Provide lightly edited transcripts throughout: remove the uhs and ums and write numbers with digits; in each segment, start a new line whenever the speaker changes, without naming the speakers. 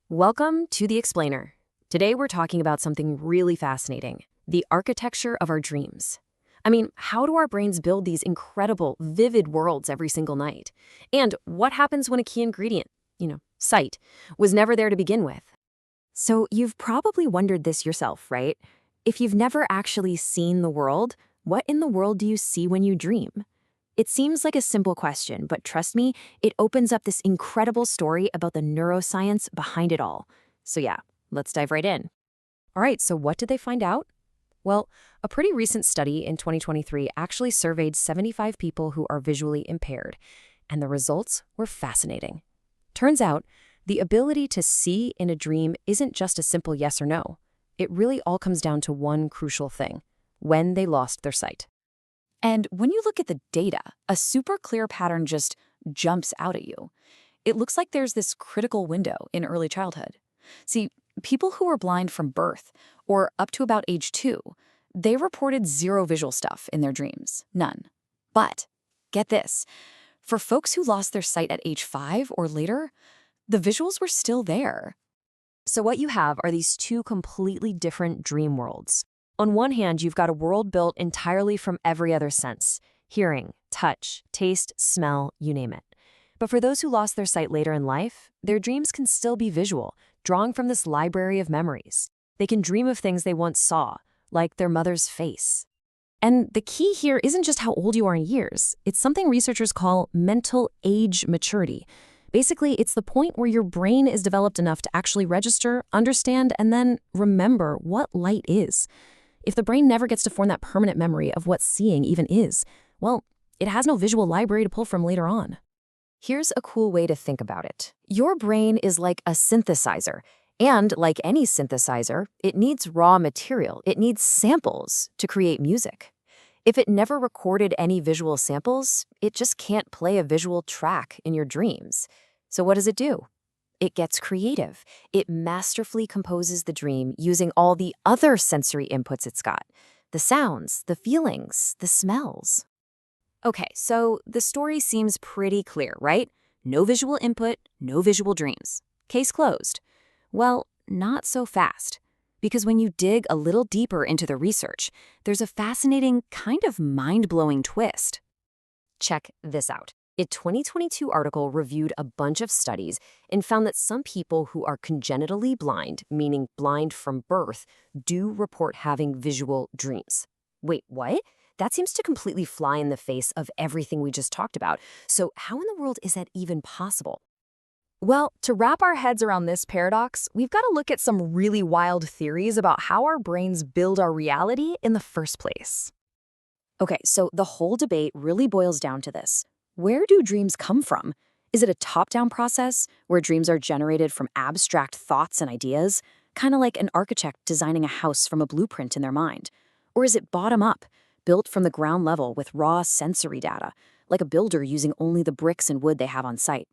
Welcome to The Explainer. Today we're talking about something really fascinating, the architecture of our dreams. How do our brains build these incredible, vivid worlds every single night? And what happens when a key ingredient, sight, was never there to begin with? So you've probably wondered this yourself, right? If you've never actually seen the world, what in the world do you see when you dream? It seems like a simple question, but trust me, it opens up this incredible story about the neuroscience behind it all. So yeah, let's dive right in. All right, so what did they find out? Well, a pretty recent study in 2023 actually surveyed 75 people who are visually impaired, and the results were fascinating. Turns out, the ability to see in a dream isn't just a simple yes or no. It really all comes down to one crucial thing: when they lost their sight.
And when you look at the data, a super clear pattern just jumps out at you. It looks like there's this critical window in early childhood. See, people who were blind from birth, or up to about age 2, they reported zero visual stuff in their dreams. None. But, get this, for folks who lost their sight at age 5 or later, the visuals were still there.
So what you have are these two completely different dream worlds. On one hand, you've got a world built entirely from every other sense: hearing, touch, taste, smell, you name it. But for those who lost their sight later in life, their dreams can still be visual, drawing from this library of memories. They can dream of things they once saw, like their mother's face. And the key here isn't just how old you are in years. It's something researchers call mental age maturity. Basically, it's the point where your brain is developed enough to actually register, understand, and then remember what light is. If the brain never gets to form that permanent memory of what seeing even is, well, it has no visual library to pull from later on. Here's a cool way to think about it. Your brain is like a synthesizer, and like any synthesizer, it needs raw material. It needs samples to create music. If it never recorded any visual samples, it just can't play a visual track in your dreams. So what does it do? It gets creative. It masterfully composes the dream using all the other sensory inputs it's got: the sounds, the feelings, the smells. Okay, so the story seems pretty clear, right? No visual input, no visual dreams. Case closed. Well, not so fast. Because when you dig a little deeper into the research, there's a fascinating, kind of mind-blowing twist. Check this out. A 2022 article reviewed a bunch of studies and found that some people who are congenitally blind, meaning blind from birth, do report having visual dreams. Wait, what? That seems to completely fly in the face of everything we just talked about. So how in the world is that even possible? Well, to wrap our heads around this paradox, we've got to look at some really wild theories about how our brains build our reality in the first place. Okay, so the whole debate really boils down to this. Where do dreams come from? Is it a top-down process, where dreams are generated from abstract thoughts and ideas, kind of like an architect designing a house from a blueprint in their mind? Or is it bottom-up, built from the ground level with raw sensory data, like a builder using only the bricks and wood they have on site?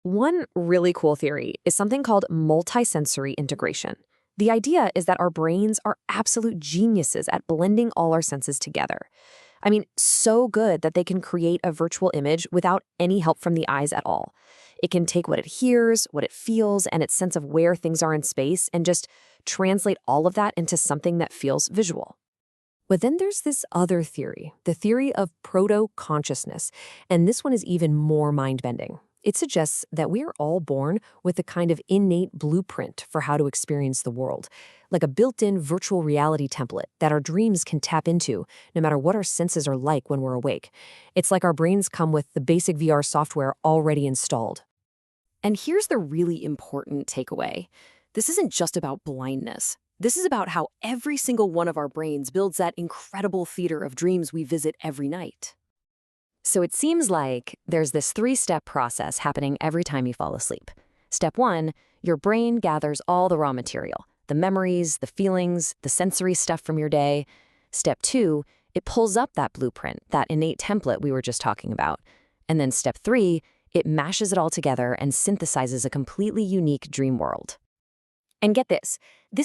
One really cool theory is something called multisensory integration. The idea is that our brains are absolute geniuses at blending all our senses together. So good that they can create a virtual image without any help from the eyes at all. It can take what it hears, what it feels, and its sense of where things are in space and just translate all of that into something that feels visual. But then there's this other theory, the theory of proto-consciousness, and this one is even more mind-bending. It suggests that we are all born with a kind of innate blueprint for how to experience the world, like a built-in virtual reality template that our dreams can tap into, no matter what our senses are like when we're awake. It's like our brains come with the basic VR software already installed. And here's the really important takeaway. This isn't just about blindness. This is about how every single one of our brains builds that incredible theater of dreams we visit every night. So it seems like there's this 3-step process happening every time you fall asleep. Step 1, your brain gathers all the raw material, the memories, the feelings, the sensory stuff from your day. Step 2, it pulls up that blueprint, that innate template we were just talking about. And then step 3, it mashes it all together and synthesizes a completely unique dream world. And get this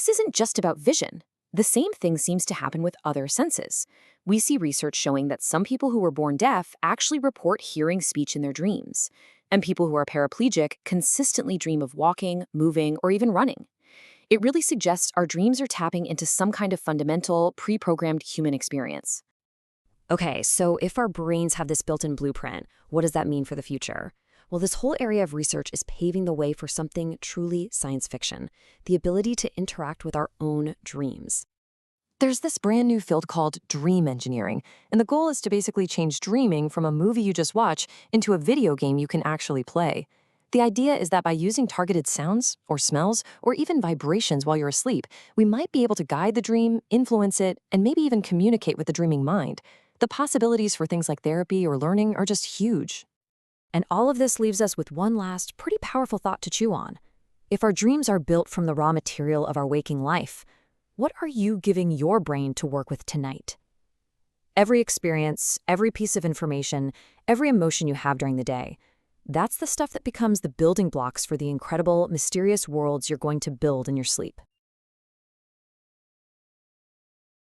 isn't just about vision.
The same thing seems to happen with other senses. We see research showing that some people who were born deaf actually report hearing speech in their dreams, and people who are paraplegic consistently dream of walking, moving, or even running. It really suggests our dreams are tapping into some kind of fundamental, pre-programmed human experience.
Okay, so if our brains have this built-in blueprint, what does that mean for the future? Well, this whole area of research is paving the way for something truly science fiction, the ability to interact with our own dreams. There's this brand new field called dream engineering, and the goal is to basically change dreaming from a movie you just watch into a video game you can actually play. The idea is that by using targeted sounds, or smells, or even vibrations while you're asleep, we might be able to guide the dream, influence it, and maybe even communicate with the dreaming mind. The possibilities for things like therapy or learning are just huge. And all of this leaves us with one last, pretty powerful thought to chew on. If our dreams are built from the raw material of our waking life, what are you giving your brain to work with tonight? Every experience, every piece of information, every emotion you have during the day, that's the stuff that becomes the building blocks for the incredible, mysterious worlds you're going to build in your sleep.